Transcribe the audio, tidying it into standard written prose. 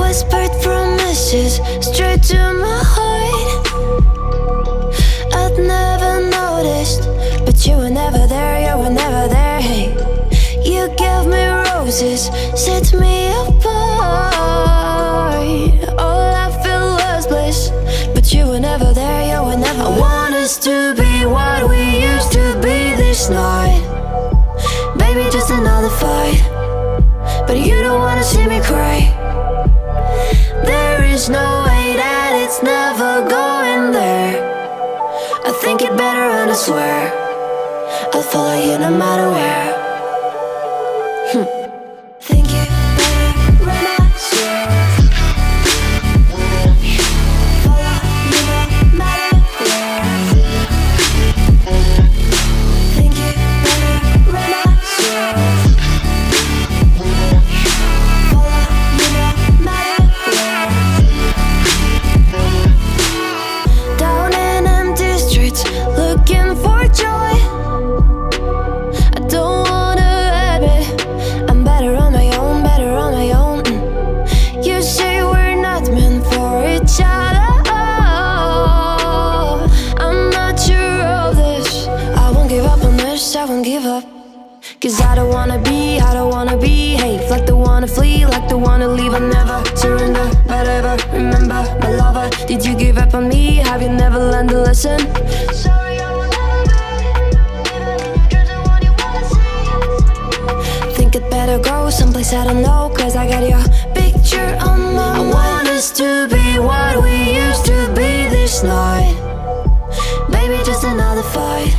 whispered promises straight to my heart. I'd never noticed, but you were never there, you were never there. Hey, you gave me roses, set me apart. All I felt was bliss, but you were never there, you were never there. I want us to be what we used to be this night. Baby, just another fight, but you don't wanna see me cry. There is no way that it's never going there. I think it better and I swear I'll follow you no matter where. Think it better and I swear follow you no matter where. Think it better and I swear follow you no matter where. Down in empty streets, looking for joy. I don't wanna admit I'm better on my own, better on my own. You say we're not meant for each other. I'm not sure of this. I won't give up on this, I won't give up. Cause I don't wanna behave like the wanna flee, like the wanna leave. I never surrender, but ever remember my lover. Did you give up on me? Have you never learned to listen? Sorry, I will never be even you're the one you wanna see. Think it better go someplace I don't know, cause I got your picture on my mind. I want us to be what we used to be this night. Baby, just another fight,